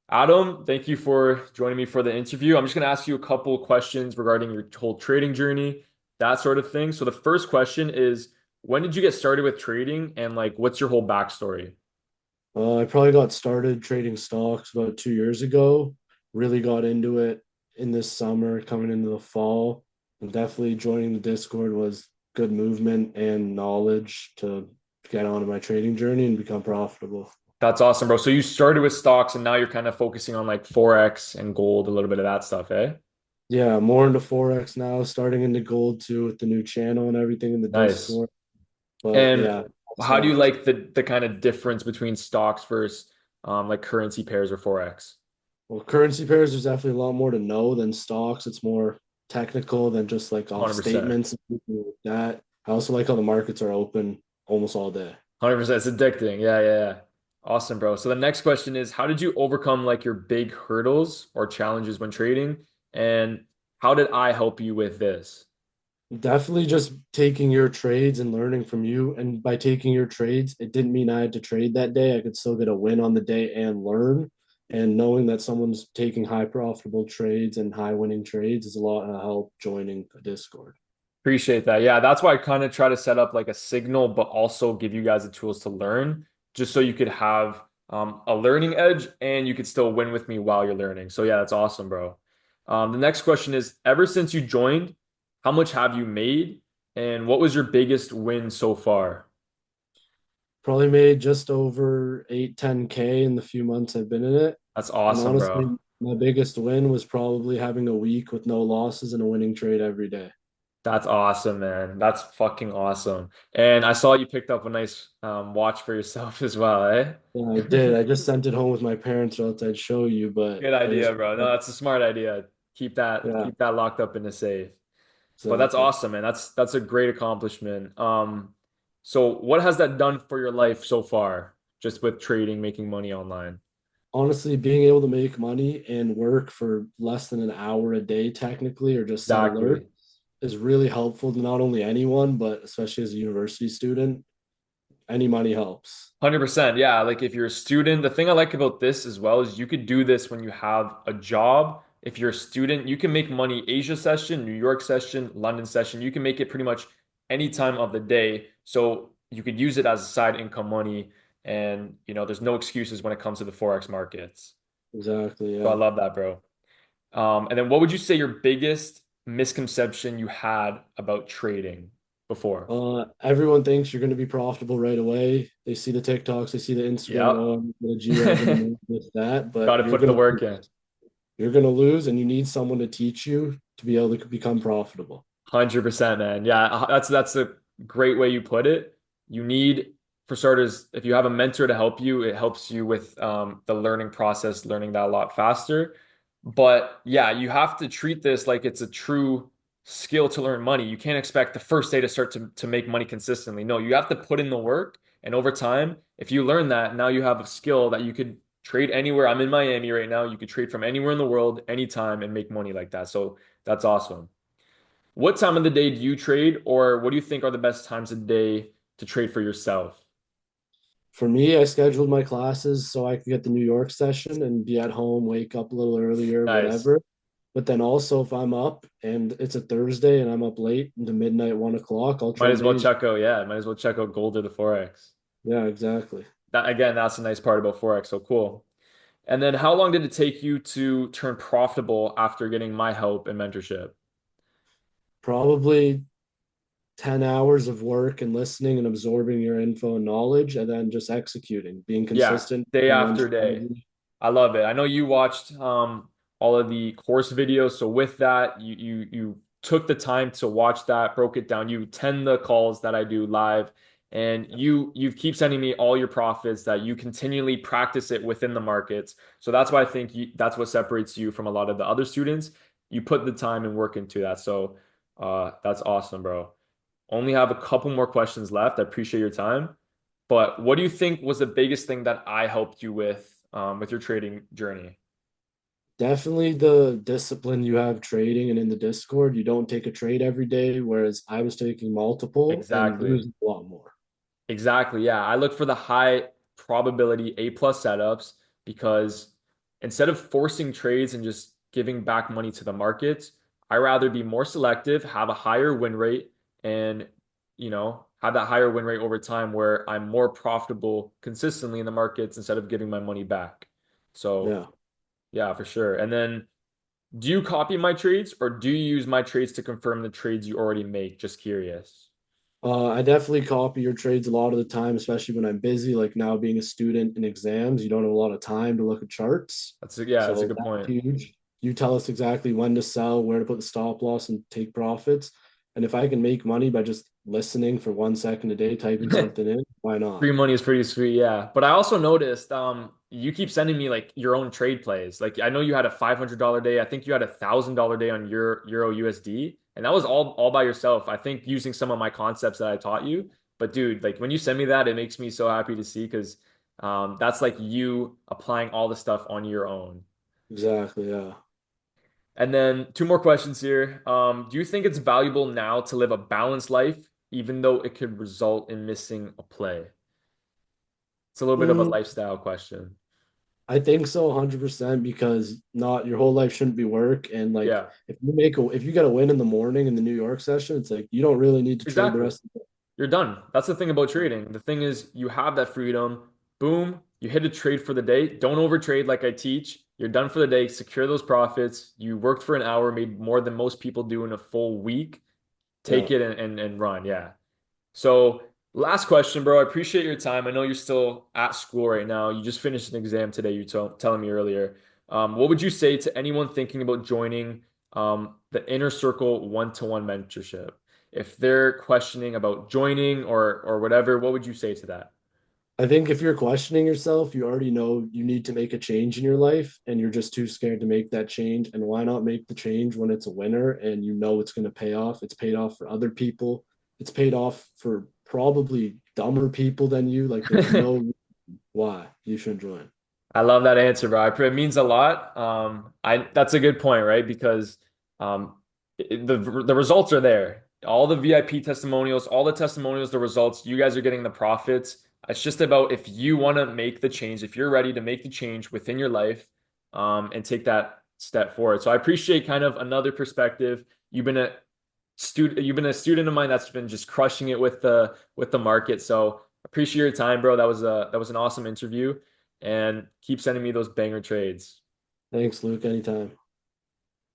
Adam, thank you for joining me for the interview. I'm just going to ask you a couple questions regarding your whole trading journey, that sort of thing. So the first question is, when did you get started with trading and like what's your whole backstory? I probably got started trading stocks about 2 years ago. Really got into it in this summer, coming into the fall, and definitely joining the Discord was good movement and knowledge to get onto my trading journey and become profitable. That's awesome, bro. So you started with stocks and now you're kind of focusing on like forex and gold, a little bit of that stuff, eh? Yeah, more into forex now, starting into gold too with the new channel and everything in the Nice. Discord. But And yeah, that's how do you how. like the kind of difference between stocks versus like currency pairs or forex? Well, currency pairs, there's definitely a lot more to know than stocks. It's more technical than just like off 100%. statements and everything like that. I also like how the markets are open almost all day. 100%. It's addicting. Yeah, yeah, yeah. Awesome, bro. So the next question is, how did you overcome like your big hurdles or challenges when trading? And how did I help you with this? Definitely just taking your trades and learning from you. And by taking your trades, it didn't mean I had to trade that day. I could still get a win on the day and learn. And knowing that someone's taking high profitable trades and high winning trades is a lot of help joining a Discord. Appreciate that. Yeah, that's why I kind of try to set up like a signal, but also give you guys the tools to learn, just so you could have a learning edge and you could still win with me while you're learning. So yeah, that's awesome, bro. The next question is, ever since you joined, how much have you made, and what was your biggest win so far? Probably made just over 8, 10K in the few months I've been in it. That's And awesome, bro. honestly, my biggest win was probably having a week with no losses and a winning trade every day. That's awesome, man. That's fucking awesome. And I saw you picked up a nice watch for yourself as well, eh? Yeah, I did. I just sent it home with my parents, or else I'd show you, but Good it was, idea, bro. No, that's a smart idea. yeah, Keep that locked up in the safe. But that's exactly. awesome, man. That's a great accomplishment. So what has that done for your life so far, just with trading, making money online? Honestly, being able to make money and work for less than an hour a day, technically, or just set alert, Exactly. is really helpful to not only anyone, but especially as a university student. Any money helps. 100%. Yeah. Like if you're a student, the thing I like about this as well is you could do this when you have a job. If you're a student, you can make money Asia session, New York session, London session. You can make it pretty much any time of the day. So you could use it as side income money. And, there's no excuses when it comes to the Forex markets. Exactly. So I Yeah. love that, bro. And then what would you say your biggest misconception you had about trading before? Everyone thinks you're going to be profitable right away. They see the TikToks, they see the Instagram, Yep. oh, I'm gonna G Wagon and this, that, Got but to put the work in. you're gonna lose, and you need someone to teach you to be able to become profitable. 100%, man. Yeah, that's a great way you put it. You need, for starters, if you have a mentor to help you, it helps you with the learning process, learning that a lot faster. But yeah, you have to treat this like it's a true skill to learn money. You can't expect the first day to start to make money consistently. No, you have to put in the work, and over time, if you learn that, now you have a skill that you could trade anywhere. I'm in Miami right now. You could trade from anywhere in the world, anytime, and make money like that. So that's awesome. What time of the day do you trade, or what do you think are the best times of the day to trade for yourself? For me, I scheduled my classes so I could get the New York session and be at home, wake up a little earlier, Nice. whatever. But then also, if I'm up and it's a Thursday and I'm up late into midnight, 1 o'clock, I'll Might as trade well Asia. check out, yeah, might as well check out gold or the Forex. Yeah, exactly. That again, that's the nice part about Forex. So cool. And then how long did it take you to turn profitable after getting my help and mentorship? Probably 10 hours of work and listening and absorbing your info and knowledge, and then just executing, being Yeah, consistent day in one after day. strategy. I love it. I know you watched all of the course videos. So with that, you took the time to watch that, broke it down. You attend the calls that I do live, and you keep sending me all your profits that you continually practice it within the markets. So that's why I think that's what separates you from a lot of the other students. You put the time and work into that. So that's awesome, bro. Only have a couple more questions left. I appreciate your time. But what do you think was the biggest thing that I helped you with your trading journey? Definitely the discipline you have trading and in the Discord. You don't take a trade every day, whereas I was taking multiple and Exactly. losing a lot more. Exactly. Yeah. I look for the high probability A plus setups because instead of forcing trades and just giving back money to the markets, I rather be more selective, have a higher win rate, and have that higher win rate over time where I'm more profitable consistently in the markets instead of giving my money back. So Yeah. yeah, for sure. And then do you copy my trades or do you use my trades to confirm the trades you already make? Just curious. I definitely copy your trades a lot of the time, especially when I'm busy. Like now, being a student in exams, you don't have a lot of time to look at charts. Yeah, that's a So good that's point. huge. You tell us exactly when to sell, where to put the stop loss, and take profits. And if I can make money by just listening for 1 second a day, typing something in, why not? Free money is pretty sweet, yeah. But I also noticed you keep sending me like your own trade plays. Like I know you had a $500 day. I think you had $1,000 day on your Euro USD, and that was all by yourself. I think using some of my concepts that I taught you. But dude, like when you send me that, it makes me so happy to see because that's like you applying all the stuff on your own. Exactly. Yeah. And then two more questions here. Do you think it's valuable now to live a balanced life, even though it could result in missing a play? It's a little bit of a Mm, lifestyle question. I think so, 100%, because not your whole life shouldn't be work. And like, Yeah, if you get a win in the morning in the New York session, it's like you don't really need to trade the exactly. rest of You're done. That's the thing about the day. trading. The thing is, you have that freedom. Boom, you hit a trade for the day. Don't overtrade like I teach. You're done for the day. Secure those profits. You worked for an hour, made more than most people do in a full week. Yeah. Take it and run. Yeah. So, last question, bro. I appreciate your time. I know you're still at school right now. You just finished an exam today, you telling me earlier. What would you say to anyone thinking about joining the Inner Circle one-to-one mentorship? If they're questioning about joining or whatever, what would you say to that? I think if you're questioning yourself, you already know you need to make a change in your life and you're just too scared to make that change. And why not make the change when it's a winner and you know it's going to pay off? It's paid off for other people. It's paid off for probably dumber people than you. Like there's no why you shouldn't join. I love that answer, bro. It means a lot. I That's a good point, right? Because the results are there. All the VIP testimonials, all the testimonials, the results, you guys are getting the profits. It's just about if you want to make the change, if you're ready to make the change within your life, and take that step forward. So I appreciate kind of another perspective. You've been a student of mine that's been just crushing it with the market. So appreciate your time, bro. That was an awesome interview and keep sending me those banger trades. Thanks, Luke. Anytime.